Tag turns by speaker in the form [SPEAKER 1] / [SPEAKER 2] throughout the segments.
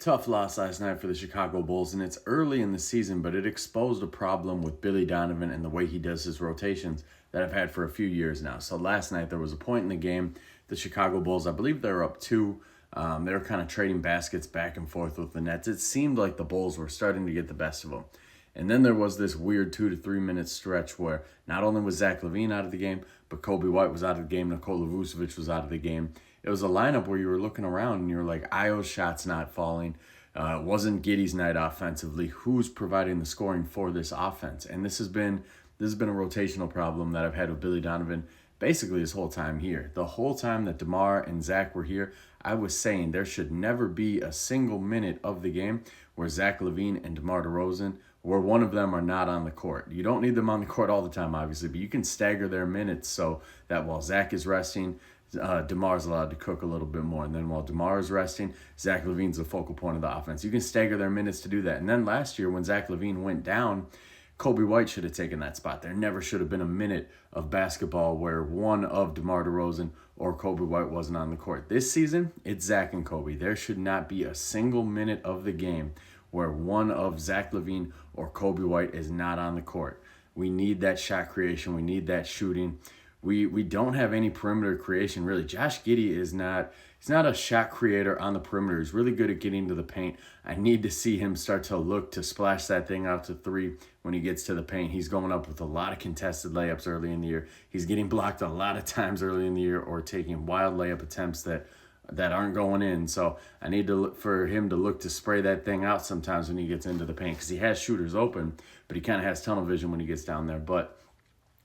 [SPEAKER 1] Tough loss last night for the Chicago Bulls, and it's early in the season, but it exposed a problem with Billy Donovan and the way he does his rotations that I've had for a few years now. So last night there was a point in the game, the Chicago Bulls, I believe they were up two. They were kind of trading baskets back and forth with the Nets. It seemed like the Bulls were starting to get the best of them. And then there was this weird 2 to 3 minute stretch where not only was Zach Lavine out of the game, but Coby White was out of the game, Nikola Vucevic was out of the game. It was a lineup where you were looking around and you were like, Io's shot's not falling. It wasn't Giddey's night offensively. Who's providing the scoring for this offense? And this has been a rotational problem that I've had with Billy Donovan basically this whole time here. The whole time that DeMar and Zach were here, I was saying there should never be a single minute of the game where Zach Lavine and DeMar DeRozan, where one of them are not on the court. You don't need them on the court all the time, obviously, but you can stagger their minutes so that while Zach is resting, DeMar's allowed to cook a little bit more. And then while DeMar is resting, Zach Lavine's the focal point of the offense. You can stagger their minutes to do that. And then last year when Zach Lavine went down, Coby White should have taken that spot. There never should have been a minute of basketball where one of DeMar DeRozan or Coby White wasn't on the court. This season, it's Zach and Coby. There should not be a single minute of the game where one of Zach Lavine or Coby White is not on the court. We need that shot creation. We need that shooting. We don't have any perimeter creation, really. Josh Giddey he's not a shot creator on the perimeter. He's really good at getting to the paint. I need to see him start to look to splash that thing out to three when he gets to the paint. He's going up with a lot of contested layups early in the year. He's getting blocked a lot of times early in the year or taking wild layup attempts that aren't going in. So I need to look for him to look to spray that thing out sometimes when he gets into the paint because he has shooters open, but he kind of has tunnel vision when he gets down there. But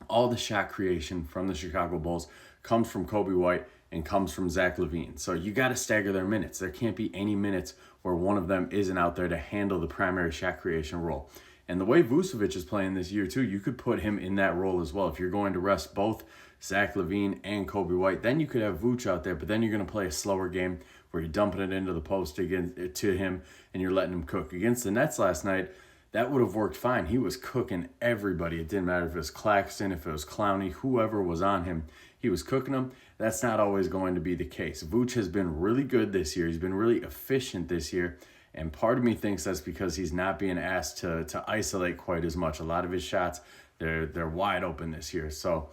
[SPEAKER 1] all the shot creation from the Chicago Bulls comes from Coby White and comes from Zach Lavine. So you got to stagger their minutes. There can't be any minutes where one of them isn't out there to handle the primary shot creation role. And the way Vucevic is playing this year too, you could put him in that role as well. If you're going to rest both Zach Lavine and Coby White, then you could have Vooch out there, but then you're going to play a slower game where you're dumping it into the post again to him and you're letting him cook. Against the Nets last night, that would have worked fine. He was cooking everybody. It didn't matter if it was Claxton, if it was Clowney, whoever was on him, he was cooking them. That's not always going to be the case. Vooch has been really good this year. He's been really efficient this year. And part of me thinks that's because he's not being asked to isolate quite as much. A lot of his shots, they're wide open this year. So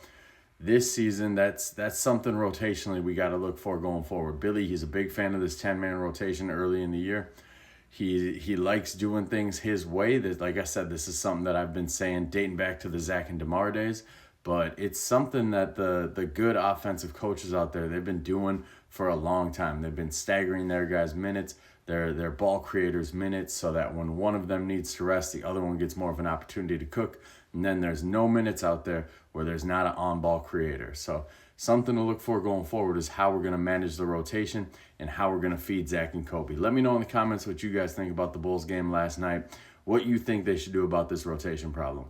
[SPEAKER 1] this season, that's something rotationally we got to look for going forward. Billy, he's a big fan of this 10-man rotation early in the year. He likes doing things his way. That, like I said, this is something that I've been saying dating back to the Zach and DeMar days. But it's something that the good offensive coaches out there, they've been doing for a long time. They've been staggering their guys' minutes, their ball creators' minutes, so that when one of them needs to rest, the other one gets more of an opportunity to cook. And then there's no minutes out there where there's not an on-ball creator. So something to look for going forward is how we're going to manage the rotation and how we're going to feed Zach and Coby. Let me know in the comments what you guys think about the Bulls game last night, what you think they should do about this rotation problem.